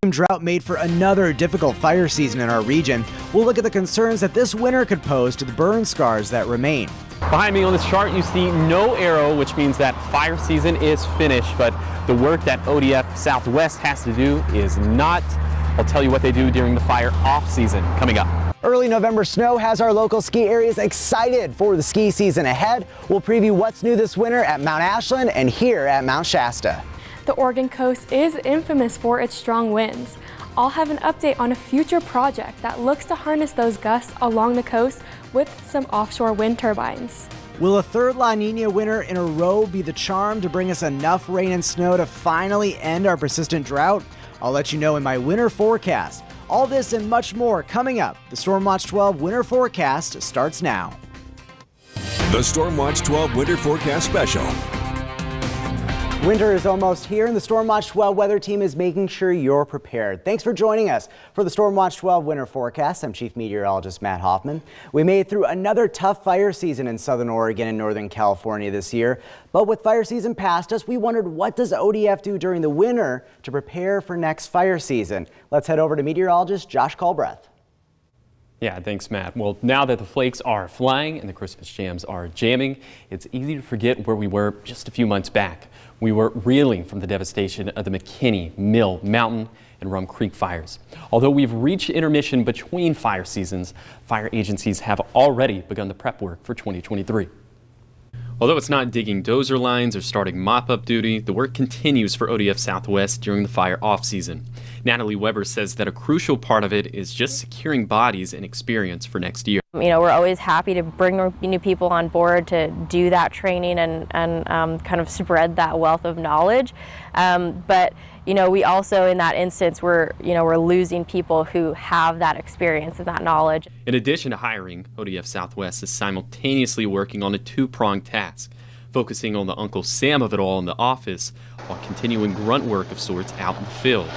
Drought made for another difficult fire season in our region. We'll look at the concerns that this winter could pose to the burn scars that remain. Behind me on this chart, you see no arrow, which means that fire season is finished, but the work that ODF Southwest has to do is not. I'll tell you what they do during the fire off season coming up. Early November snow has our local ski areas excited for the ski season ahead. We'll preview what's new this winter at Mount Ashland and here at Mount Shasta. The Oregon coast is infamous for its strong winds. I'll have an update on a future project that looks to harness those gusts along the coast with some offshore wind turbines. Will a third La Nina winter in a row be the charm to bring us enough rain and snow to finally end our persistent drought? I'll let you know in my winter forecast. All this and much more coming up. The StormWatch 12 winter forecast starts now. The StormWatch 12 winter forecast special. Winter is almost here, and the StormWatch 12 weather team is making sure you're prepared. Thanks for joining us for the StormWatch 12 winter forecast. I'm Chief Meteorologist Matt Hoffman. We made it through another tough fire season in Southern Oregon and Northern California this year. But with fire season past us, we wondered, what does ODF do during the winter to prepare for next fire season? Let's head over to meteorologist Josh Culbreth. Yeah, thanks, Matt. Well, now that the flakes are flying and the Christmas jams are jamming, it's easy to forget where we were just a few months back. We were reeling from the devastation of the McKinney, Mill, Mountain, and Rum Creek fires. Although we've reached intermission between fire seasons, fire agencies have already begun the prep work for 2023. Although it's not digging dozer lines or starting mop-up duty, the work continues for ODF Southwest during the fire off-season. Natalie Weber says that a crucial part of it is just securing bodies and experience for next year. You know, we're always happy to bring new people on board to do that training and kind of spread that wealth of knowledge. But you know, we also, in that instance, we're losing people who have that experience and that knowledge. In addition to hiring, ODF Southwest is simultaneously working on a two-pronged task, focusing on the Uncle Sam of it all in the office while continuing grunt work of sorts out in the field.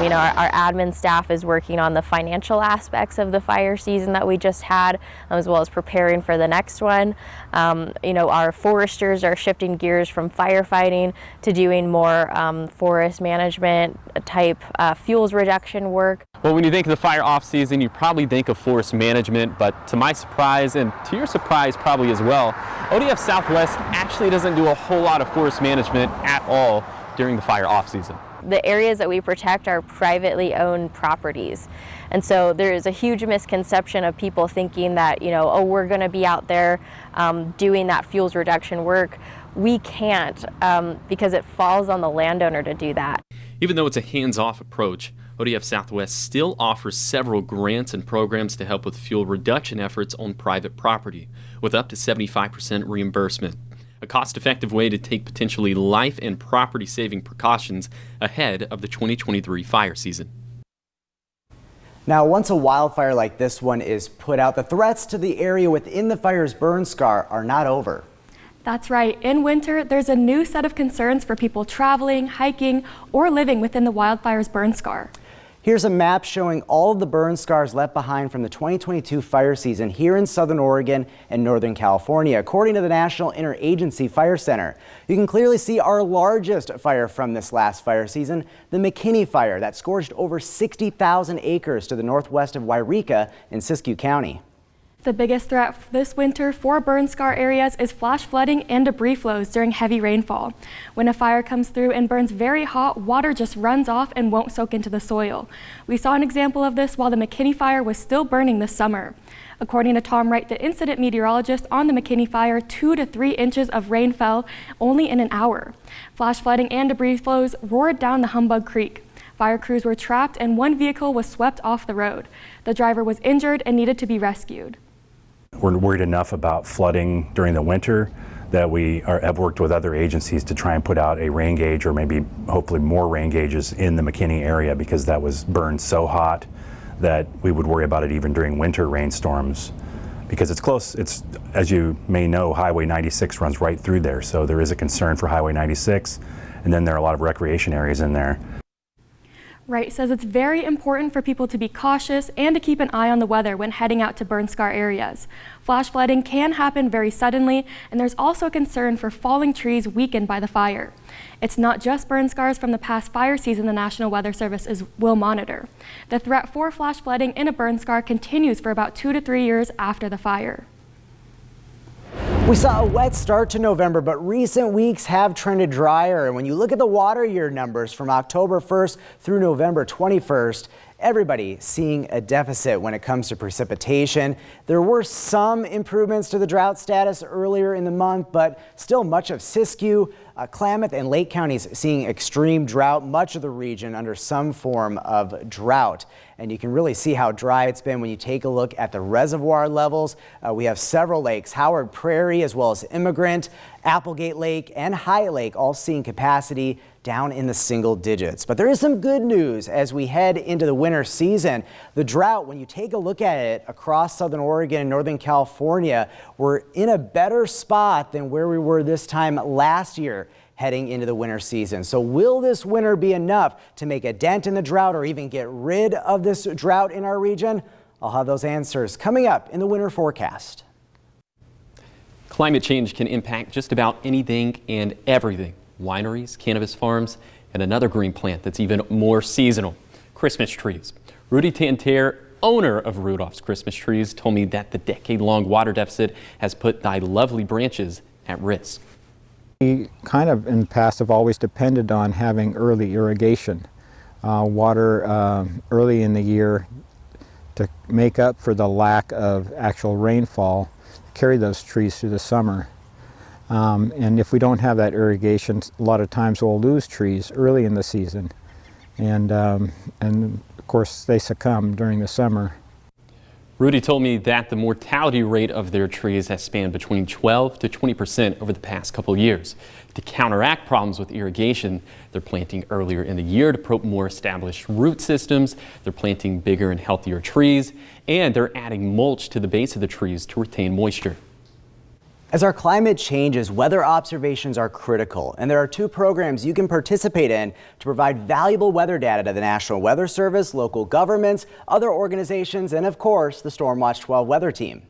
You know, our admin staff is working on the financial aspects of the fire season that we just had, as well as preparing for the next one. You know, our foresters are shifting gears from firefighting to doing more forest management type fuels reduction work. Well, when you think of the fire off season, you probably think of forest management, but to my surprise, and to your surprise probably as well, ODF Southwest actually doesn't do a whole lot of forest management at all during the fire off season. The areas that we protect are privately owned properties. And so there is a huge misconception of people thinking that, you know, oh, we're going to be out there doing that fuels reduction work. We can't because it falls on the landowner to do that. Even though it's a hands-off approach, ODF Southwest still offers several grants and programs to help with fuel reduction efforts on private property, with up to 75% reimbursement. A cost-effective way to take potentially life and property-saving precautions ahead of the 2023 fire season. Now, once a wildfire like this one is put out, the threats to the area within the fire's burn scar are not over. That's right. In winter, there's a new set of concerns for people traveling, hiking, or living within the wildfire's burn scar. Here's a map showing all of the burn scars left behind from the 2022 fire season here in Southern Oregon and Northern California, according to the National Interagency Fire Center. You can clearly see our largest fire from this last fire season, the McKinney fire that scorched over 60,000 acres to the northwest of Wairika in Siskiyou County. The biggest threat this winter for burn scar areas is flash flooding and debris flows during heavy rainfall. When a fire comes through and burns very hot, water just runs off and won't soak into the soil. We saw an example of this while the McKinney fire was still burning this summer. According to Tom Wright, the incident meteorologist on the McKinney fire, 2 to 3 inches of rain fell only in an hour. Flash flooding and debris flows roared down the Humbug Creek. Fire crews were trapped and one vehicle was swept off the road. The driver was injured and needed to be rescued. We're worried enough about flooding during the winter that we have worked with other agencies to try and put out a rain gauge, or maybe hopefully more rain gauges in the McKinney area, because that was burned so hot that we would worry about it even during winter rainstorms, because it's close. It's, as you may know, Highway 96 runs right through there, so there is a concern for Highway 96, and then there are a lot of recreation areas in there. Wright says it's very important for people to be cautious and to keep an eye on the weather when heading out to burn scar areas. Flash flooding can happen very suddenly, and there's also a concern for falling trees weakened by the fire. It's not just burn scars from the past fire season the National Weather Service will monitor. The threat for flash flooding in a burn scar continues for about 2 to 3 years after the fire. We saw a wet start to November, but recent weeks have trended drier. And when you look at the water year numbers from October 1st through November 21st, everybody seeing a deficit when it comes to precipitation. There were some improvements to the drought status earlier in the month, but still much of Siskiyou, Klamath and Lake counties seeing extreme drought, much of the region under some form of drought. And you can really see how dry it's been when you take a look at the reservoir levels. We have several lakes, Howard Prairie as well as Immigrant, Applegate Lake and High Lake, all seeing capacity down in the single digits. But there is some good news as we head into the winter season. The drought, when you take a look at it across southern Oregon and northern California, we're in a better spot than where we were this time last year heading into the winter season. So will this winter be enough to make a dent in the drought or even get rid of this drought in our region? I'll have those answers coming up in the winter forecast. Climate change can impact just about anything and everything. Wineries, cannabis farms, and another green plant that's even more seasonal, Christmas trees. Rudy Tanter, owner of Rudolph's Christmas Trees, told me that the decade-long water deficit has put thy lovely branches at risk. We kind of in the past have always depended on having early irrigation, water early in the year to make up for the lack of actual rainfall, carry those trees through the summer. And if we don't have that irrigation, a lot of times we'll lose trees early in the season. And of course they succumb during the summer. Rudy told me that the mortality rate of their trees has spanned between 12 to 20% over the past couple years. To counteract problems with irrigation, they're planting earlier in the year to promote more established root systems. They're planting bigger and healthier trees, and they're adding mulch to the base of the trees to retain moisture. As our climate changes, weather observations are critical, and there are 2 programs you can participate in to provide valuable weather data to the National Weather Service, local governments, other organizations, and of course, the StormWatch 12 weather team.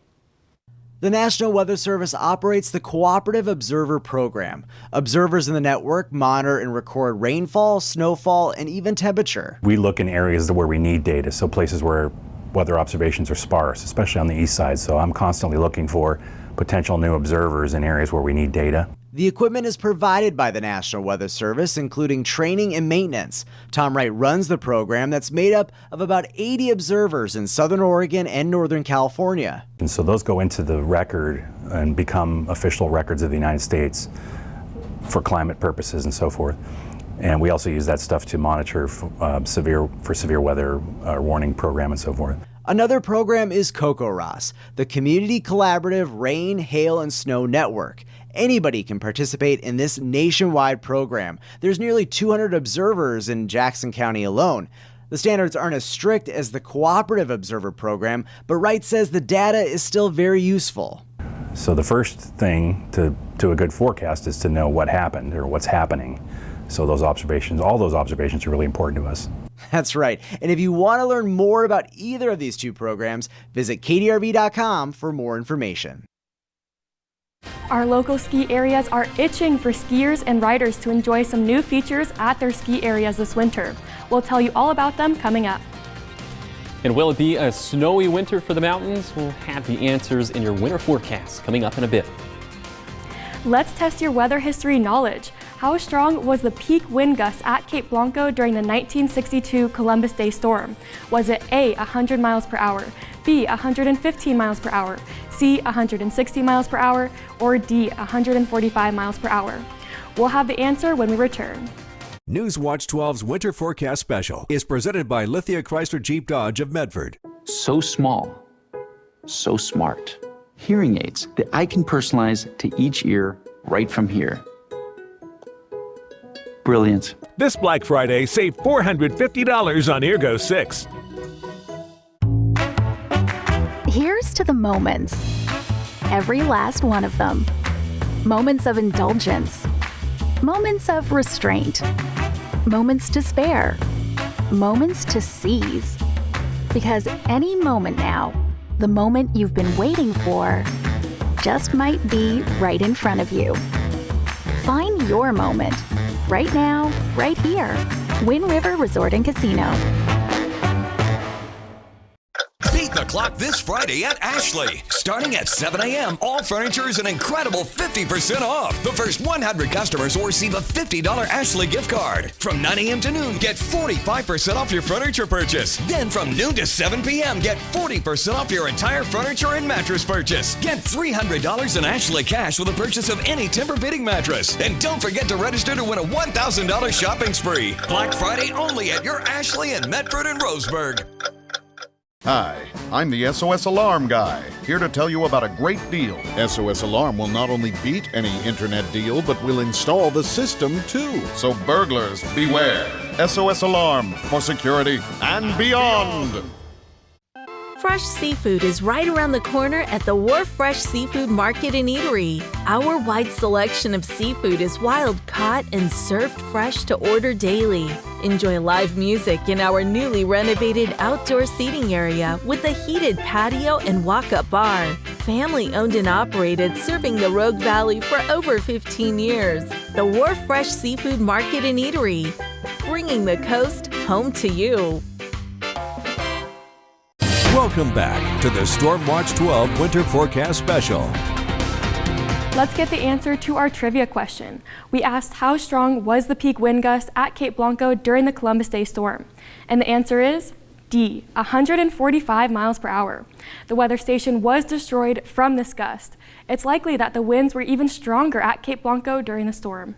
The National Weather Service operates the Cooperative Observer Program. Observers in the network monitor and record rainfall, snowfall, and even temperature. We look in areas where we need data, so places where weather observations are sparse, especially on the east side. So I'm constantly looking for potential new observers in areas where we need data. The equipment is provided by the National Weather Service, including training and maintenance. Tom Wright runs the program that's made up of about 80 observers in southern Oregon and northern California. And so those go into the record and become official records of the United States for climate purposes and so forth. And we also use that stuff to monitor severe weather warning program and so forth. Another program is CocoRoss, the Community Collaborative Rain, Hail, and Snow Network. Anybody can participate in this nationwide program. There's nearly 200 observers in Jackson County alone. The standards aren't as strict as the Cooperative Observer Program, but Wright says the data is still very useful. So the first thing to a good forecast is to know what happened or what's happening. So those observations, all those observations are really important to us. That's right. And if you want to learn more about either of these 2 programs, visit kdrv.com for more information. Our local ski areas are itching for skiers and riders to enjoy some new features at their ski areas this winter. We'll tell you all about them coming up. And will it be a snowy winter for the mountains? We'll have the answers in your winter forecast coming up in a bit. Let's test your weather history knowledge. How strong was the peak wind gust at Cape Blanco during the 1962 Columbus Day storm? Was it A, 100 miles per hour, B, 115 miles per hour, C, 160 miles per hour, or D, 145 miles per hour? We'll have the answer when we return. Newswatch 12's Winter Forecast Special is presented by Lithia Chrysler Jeep Dodge of Medford. So small, so smart. Hearing aids that I can personalize to each ear right from here. Brilliant. This Black Friday, save $450 on Eargo 6. Here's to the moments. Every last one of them. Moments of indulgence. Moments of restraint. Moments to spare. moments to seize. Because any moment now, the moment you've been waiting for, just might be right in front of you. Find your moment. Right now, right here. Wind River Resort and Casino. Beat the clock this Friday at Ashley. Starting at 7 a.m., all furniture is an incredible 50% off. The first 100 customers will receive a $50 Ashley gift card. From 9 a.m. to noon, get 45% off your furniture purchase. Then from noon to 7 p.m., get 40% off your entire furniture and mattress purchase. Get $300 in Ashley cash with a purchase of any Timber Fitting mattress. And don't forget to register to win a $1,000 shopping spree. Black Friday only at your Ashley in Medford and Roseburg. Hi, I'm the SOS Alarm guy, here to tell you about a great deal. SOS Alarm will not only beat any internet deal, but will install the system too. So burglars, beware. SOS Alarm for security and beyond. Fresh seafood is right around the corner at the Wharf Fresh Seafood Market and Eatery. Our wide selection of seafood is wild caught and served fresh to order daily. Enjoy live music in our newly renovated outdoor seating area with a heated patio and walk-up bar. Family owned and operated, serving the Rogue Valley for over 15 years. The Wharf Fresh Seafood Market and Eatery, bringing the coast home to you. Welcome back to the StormWatch 12 Winter Forecast Special. Let's get the answer to our trivia question. We asked how strong was the peak wind gust at Cape Blanco during the Columbus Day storm? And the answer is D, 145 miles per hour. The weather station was destroyed from this gust. It's likely that the winds were even stronger at Cape Blanco during the storm.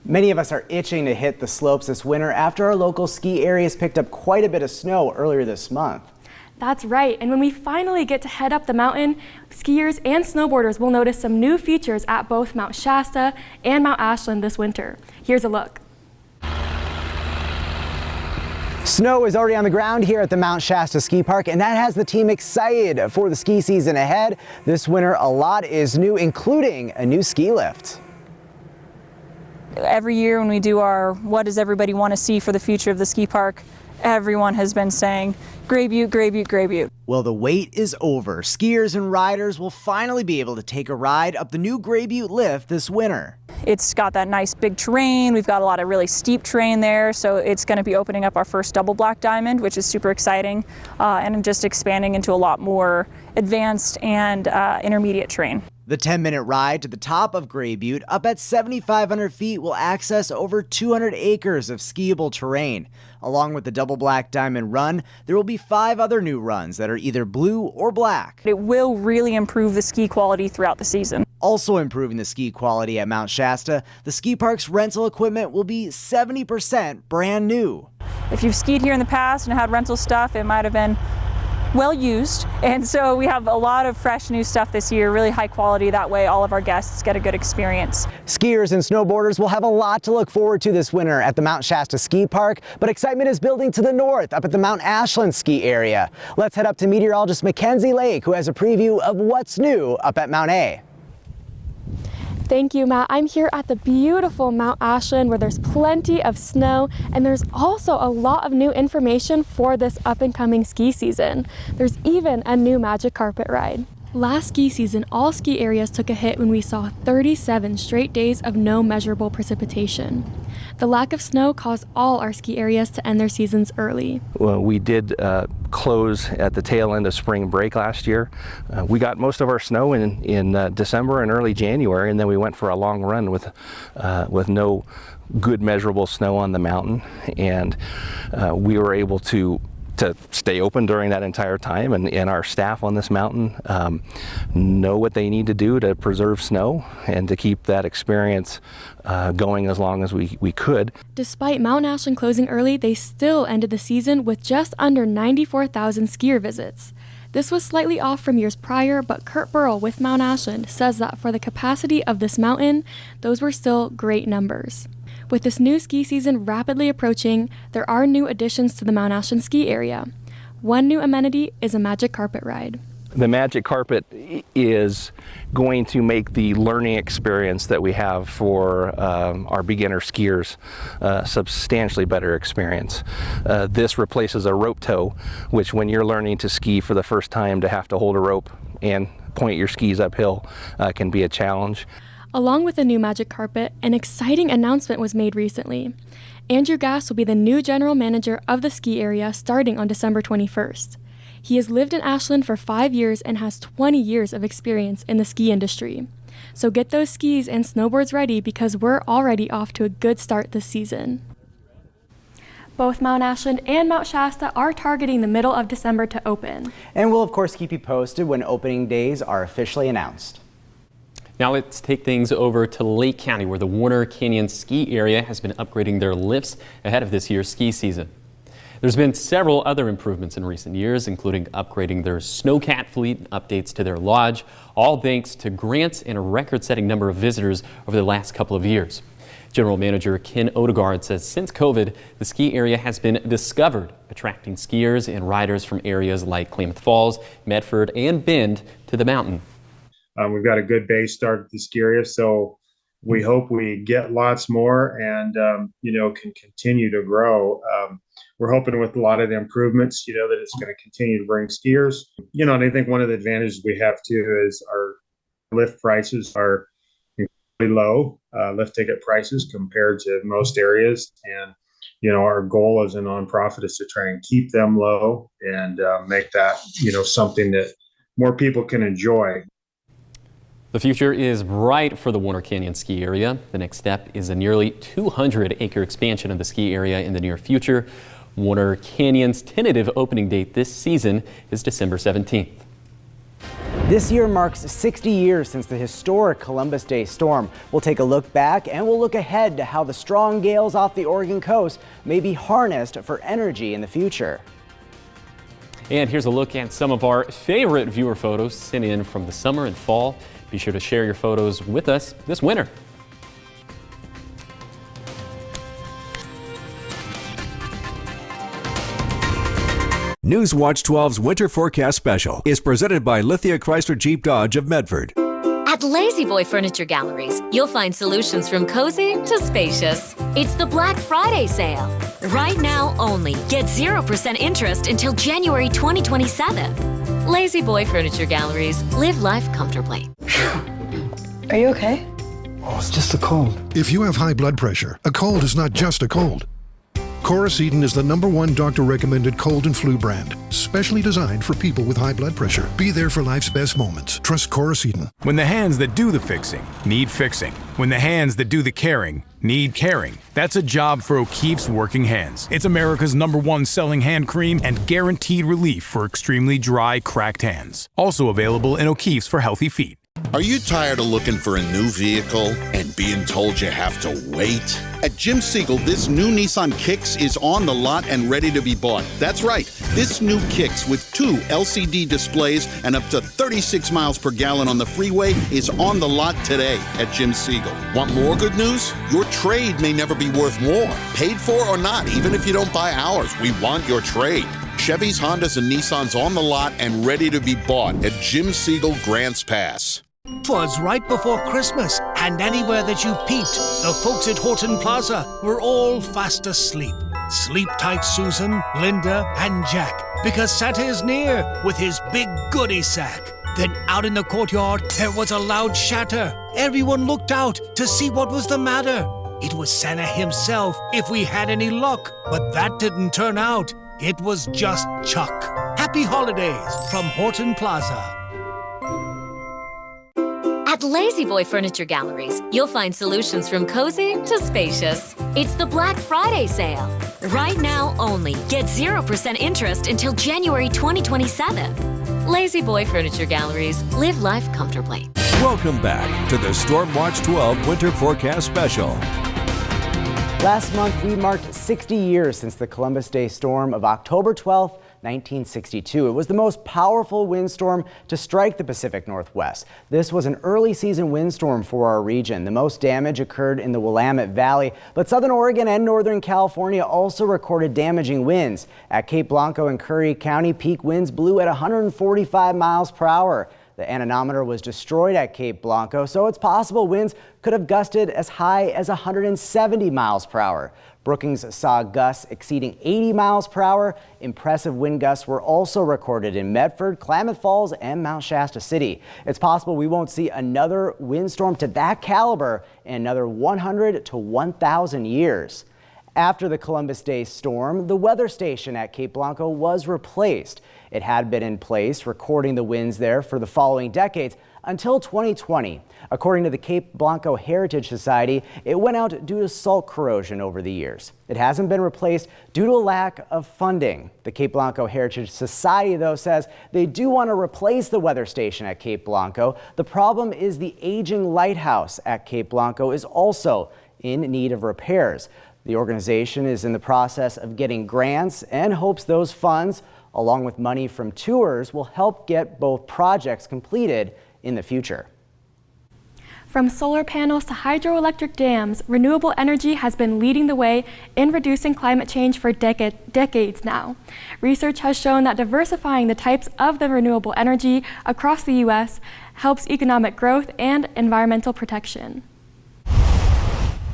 Many of us are itching to hit the slopes this winter after our local ski areas picked up quite a bit of snow earlier this month. That's right, and when we finally get to head up the mountain, skiers and snowboarders will notice some new features at both Mount Shasta and Mount Ashland this winter. Here's a look. Snow is already on the ground here at the Mount Shasta Ski Park, and that has the team excited for the ski season ahead. This winter, a lot is new, including a new ski lift. Every year when we do our what does everybody want to see for the future of the ski park, everyone has been saying, Grey Butte, Grey Butte, Grey Butte. Well, the wait is over. Skiers and riders will finally be able to take a ride up the new Grey Butte lift this winter. It's got that nice big terrain. We've got a lot of really steep terrain there, so it's going to be opening up our first double black diamond, which is super exciting, and just expanding into a lot more advanced and intermediate terrain. The 10-minute ride to the top of Grey Butte, up at 7,500 feet, will access over 200 acres of skiable terrain. Along with the double black diamond run, there will be 5 other new runs that are either blue or black. It will really improve the ski quality throughout the season. Also improving the ski quality at Mount Shasta, the ski park's rental equipment will be 70% brand new. If you've skied here in the past and had rental stuff, it might have been well used, and so we have a lot of fresh new stuff this year, really high quality. That way all of our guests get a good experience. Skiers and snowboarders will have a lot to look forward to this winter at the Mount Shasta Ski Park, but excitement is building to the north up at the Mount Ashland ski area. Let's head up to meteorologist Mackenzie Lake, who has a preview of what's new up at Mount A. Thank you, Matt. I'm here at the beautiful Mount Ashland where there's plenty of snow, and there's also a lot of new information for this up-and-coming ski season. There's even a new magic carpet ride. Last ski season, all ski areas took a hit when we saw 37 straight days of no measurable precipitation. The lack of snow caused all our ski areas to end their seasons early. Well, we did close at the tail end of spring break last year. We got most of our snow in December and early January, and then we went for a long run with no good measurable snow on the mountain, and we were able to stay open during that entire time, and our staff on this mountain know what they need to do to preserve snow and to keep that experience going as long as we could. Despite Mount Ashland closing early, they still ended the season with just under 94,000 skier visits. This was slightly off from years prior, but Kurt Burrell with Mount Ashland says that for the capacity of this mountain, those were still great numbers. With this new ski season rapidly approaching, there are new additions to the Mount Ashland ski area. One new amenity is a magic carpet ride. The magic carpet is going to make the learning experience that we have for our beginner skiers substantially better experience. This replaces a rope tow, which when you're learning to ski for the first time, to have to hold a rope and point your skis uphill can be a challenge. Along with the new magic carpet, an exciting announcement was made recently. Andrew Gass will be the new general manager of the ski area starting on December 21st. He has lived in Ashland for 5 years and has 20 years of experience in the ski industry. So get those skis and snowboards ready because we're already off to a good start this season. Both Mount Ashland and Mount Shasta are targeting the middle of December to open. And we'll of course keep you posted when opening days are officially announced. Now let's take things over to Lake County, where the Warner Canyon ski area has been upgrading their lifts ahead of this year's ski season. There's been several other improvements in recent years, including upgrading their snowcat fleet and updates to their lodge, all thanks to grants and a record-setting number of visitors over the last couple of years. General Manager Ken Odegaard says since COVID, the ski area has been discovered, attracting skiers and riders from areas like Klamath Falls, Medford, and Bend to the mountain. We've got a good base start at the ski area, so we hope we get lots more and, can continue to grow. We're hoping with a lot of the improvements, that it's going to continue to bring skiers. And I think one of the advantages we have too is our lift prices are incredibly low, lift ticket prices compared to most areas. And, our goal as a nonprofit is to try and keep them low and make that, something that more people can enjoy. The future is bright for the Warner Canyon ski area. The next step is a nearly 200-acre expansion of the ski area in the near future. Warner Canyon's tentative opening date this season is December 17th. This year marks 60 years since the historic Columbus Day storm. We'll take a look back and we'll look ahead to how the strong gales off the Oregon coast may be harnessed for energy in the future. And here's a look at some of our favorite viewer photos sent in from the summer and fall. Be sure to share your photos with us this winter. Newswatch 12's Winter Forecast Special is presented by Lithia Chrysler Jeep Dodge of Medford. At Lazy Boy Furniture Galleries, you'll find solutions from cozy to spacious. It's the Black Friday sale. Right now only, get 0% interest until January 2027. Lazy Boy Furniture Galleries. Live life comfortably. Are you okay? Oh, it's just a cold. If you have high blood pressure, a cold is not just a cold. Coricidin is the #1 doctor-recommended cold and flu brand, specially designed for people with high blood pressure. Be there for life's best moments. Trust Coricidin. When the hands that do the fixing need fixing. When the hands that do the caring need caring. That's a job for O'Keeffe's Working Hands. It's America's #1 selling hand cream and guaranteed relief for extremely dry, cracked hands. Also available in O'Keeffe's for healthy feet. Are you tired of looking for a new vehicle and being told you have to wait? At Jim Siegel, this new Nissan Kicks is on the lot and ready to be bought. That's right, this new Kicks with 2 LCD displays and up to 36 miles per gallon on the freeway is on the lot today at Jim Siegel. Want more good news? Your trade may never be worth more. Paid for or not, even if you don't buy ours, we want your trade. Chevys, Hondas, and Nissans on the lot and ready to be bought at Jim Siegel Grants Pass. 'Twas right before Christmas, and anywhere that you peeped, the folks at Horton Plaza were all fast asleep. Sleep tight, Susan, Linda, and Jack, because Santa is near with his big goodie sack. Then out in the courtyard, there was a loud shatter. Everyone looked out to see what was the matter. It was Santa himself, if we had any luck, but that didn't turn out. It was just Chuck. Happy holidays from Horton Plaza. At Lazy Boy Furniture Galleries, you'll find solutions from cozy to spacious. It's the Black Friday sale. Right now only, get 0% interest until January 2027. Lazy Boy Furniture Galleries. Live life comfortably. Welcome back to the StormWatch 12 Winter Forecast Special. Last month, we marked 60 years since the Columbus Day storm of October 12th, 1962. It was the most powerful windstorm to strike the Pacific Northwest. This was an early season windstorm for our region. The most damage occurred in the Willamette Valley, but southern Oregon and northern California also recorded damaging winds. At Cape Blanco and Curry County, peak winds blew at 145 miles per hour. The anemometer was destroyed at Cape Blanco, so it's possible winds could have gusted as high as 170 miles per hour. Brookings saw gusts exceeding 80 miles per hour. Impressive wind gusts were also recorded in Medford, Klamath Falls, and Mount Shasta City. It's possible we won't see another windstorm to that caliber in another 100 to 1,000 years. After the Columbus Day storm, the weather station at Cape Blanco was replaced. It had been in place, recording the winds there for the following decades until 2020. According to the Cape Blanco Heritage Society, it went out due to salt corrosion over the years. It hasn't been replaced due to a lack of funding. The Cape Blanco Heritage Society, though, says they do want to replace the weather station at Cape Blanco. The problem is the aging lighthouse at Cape Blanco is also in need of repairs. The organization is in the process of getting grants and hopes those funds, along with money from tours, will help get both projects completed in the future. From solar panels to hydroelectric dams, renewable energy has been leading the way in reducing climate change for decades now. Research has shown that diversifying the types of the renewable energy across the U.S. helps economic growth and environmental protection.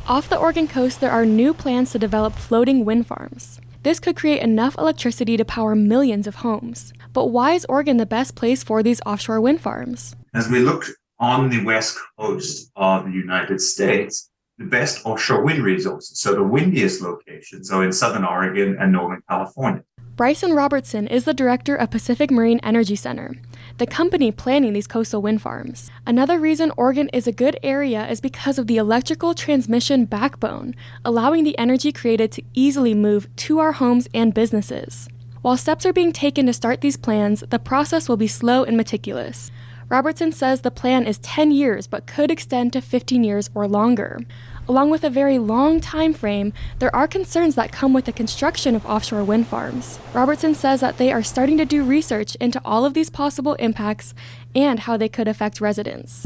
Off the Oregon coast, there are new plans to develop floating wind farms. This could create enough electricity to power millions of homes. But why is Oregon the best place for these offshore wind farms? As we look on the west coast of the United States, the best offshore wind resources, so the windiest locations, are in southern Oregon and northern California. Bryson Robertson is the director of Pacific Marine Energy Center, the company planning these coastal wind farms. Another reason Oregon is a good area is because of the electrical transmission backbone, allowing the energy created to easily move to our homes and businesses. While steps are being taken to start these plans, the process will be slow and meticulous. Robertson says the plan is 10 years but could extend to 15 years or longer. Along with a very long time frame, there are concerns that come with the construction of offshore wind farms. Robertson says that they are starting to do research into all of these possible impacts and how they could affect residents.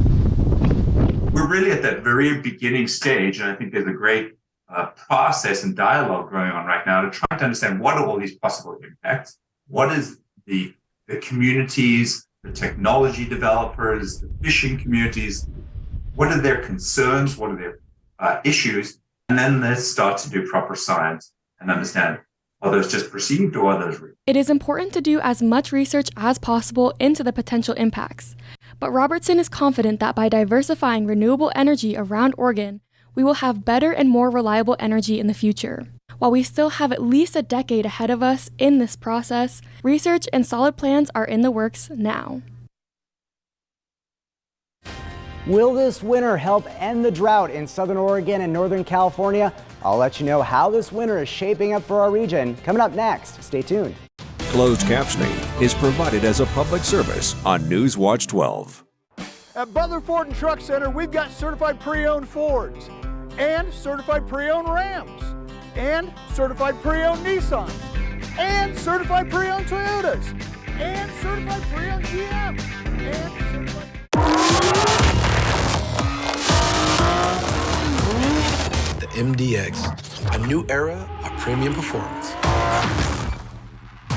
We're really at that very beginning stage, and I think there's a great process and dialogue going on right now to try to understand what are all these possible impacts, what is the communities, the technology developers, the fishing communities, what are their concerns, what are their issues, and then let's start to do proper science and understand, are those just perceived or are those real? It is important to do as much research as possible into the potential impacts, but Robertson is confident that by diversifying renewable energy around Oregon, we will have better and more reliable energy in the future. While we still have at least a decade ahead of us in this process, research and solid plans are in the works now. Will this winter help end the drought in southern Oregon and northern California? I'll let you know how this winter is shaping up for our region coming up next. Stay tuned. Closed captioning is provided as a public service on Newswatch 12. At Butler Ford and Truck Center, we've got certified pre-owned Fords and certified pre-owned Rams and certified pre-owned Nissans and certified pre-owned Toyotas and certified pre-owned GM and certified... The MDX, a new era of premium performance.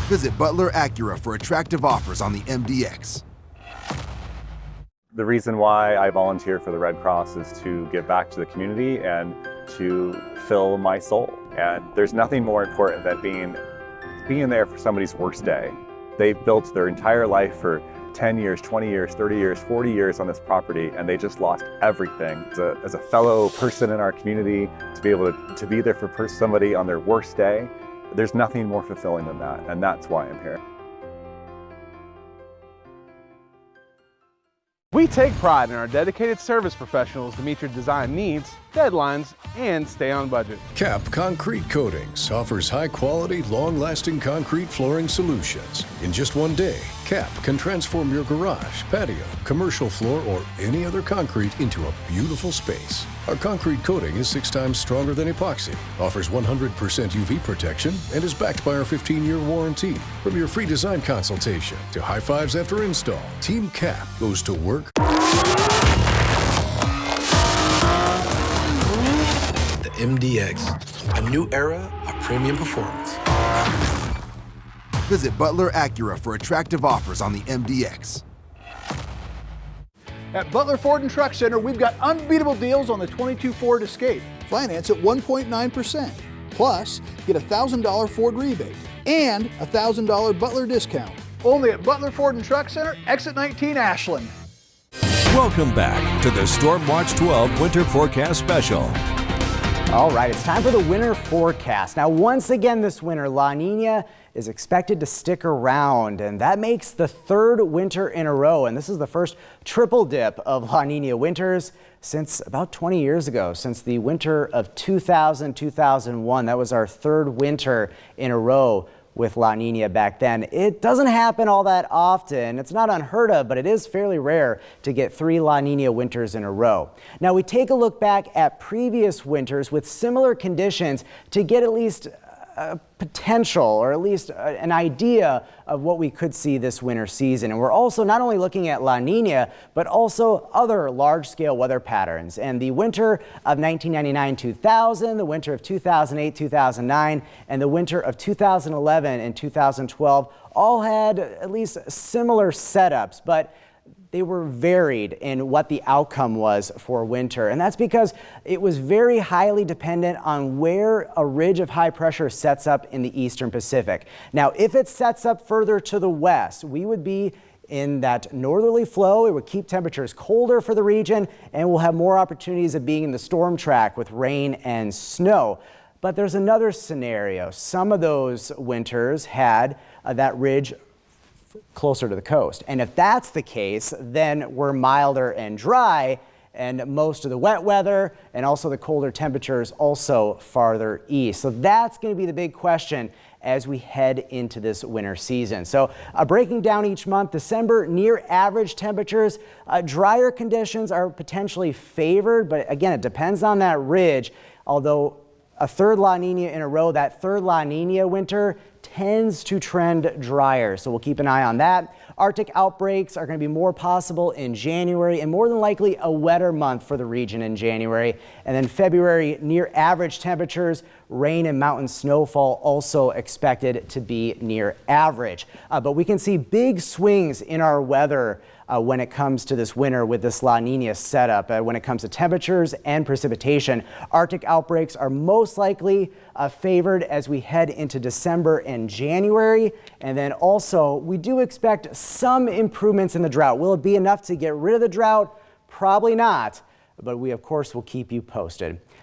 Visit Butler Acura for attractive offers on the MDX. The reason why I volunteer for the Red Cross is to give back to the community and to fill my soul. And there's nothing more important than being there for somebody's worst day. They've built their entire life for 10 years, 20 years, 30 years, 40 years on this property, and they just lost everything. As a fellow person in our community, to be able to be there for somebody on their worst day, there's nothing more fulfilling than that, and that's why I'm here. We take pride in our dedicated service professionals to meet your design needs deadlines, and stay on budget. CAP Concrete Coatings offers high-quality, long-lasting concrete flooring solutions. In just one day, CAP can transform your garage, patio, commercial floor, or any other concrete into a beautiful space. Our concrete coating is 6 times stronger than epoxy, offers 100% UV protection, and is backed by our 15-year warranty. From your free design consultation to high fives after install, Team CAP goes to work. MDX, a new era of premium performance. Visit Butler Acura for attractive offers on the MDX. At Butler Ford and Truck Center, we've got unbeatable deals on the 22 Ford Escape. Finance at 1.9%. Plus, get a $1,000 Ford rebate and a $1,000 Butler discount. Only at Butler Ford and Truck Center, exit 19 Ashland. Welcome back to the StormWatch 12 Winter Forecast Special. All right, it's time for the winter forecast. Now, once again this winter, La Nina is expected to stick around, and that makes the 3rd winter in a row. And this is the first triple dip of La Nina winters since about 20 years ago, since the winter of 2000-2001. That was our 3rd winter in a row with La Nina back then. It doesn't happen all that often. It's not unheard of, but it is fairly rare to get 3 La Nina winters in a row. Now, we take a look back at previous winters with similar conditions to get at least a potential, or at least an idea of what we could see this winter season. And we're also not only looking at La Nina, but also other large-scale weather patterns. And the winter of 1999-2000, the winter of 2008-2009, and the winter of 2011 and 2012 all had at least similar setups, but they were varied in what the outcome was for winter. And that's because it was very highly dependent on where a ridge of high pressure sets up in the eastern Pacific. Now, if it sets up further to the west, we would be in that northerly flow. It would keep temperatures colder for the region, and we'll have more opportunities of being in the storm track with rain and snow. But there's another scenario. Some of those winters had that ridge closer to the coast. And if that's the case, then we're milder and dry, and most of the wet weather and also the colder temperatures also farther east. So that's going to be the big question as we head into this winter season. So breaking down each month, December near average temperatures, drier conditions are potentially favored, but again, it depends on that ridge. Although a 3rd La Nina in a row, that 3rd La Nina winter tends to trend drier, so we'll keep an eye on that. Arctic outbreaks are going to be more possible in January, and more than likely a wetter month for the region in January. And then February, near average temperatures, rain and mountain snowfall also expected to be near average. But we can see big swings in our weather when it comes to this winter with this La Nina setup. When it comes to temperatures and precipitation, Arctic outbreaks are most likely favored as we head into December and January. And then also, we do expect some improvements in the drought. Will it be enough to get rid of the drought? Probably not, but we of course will keep you posted.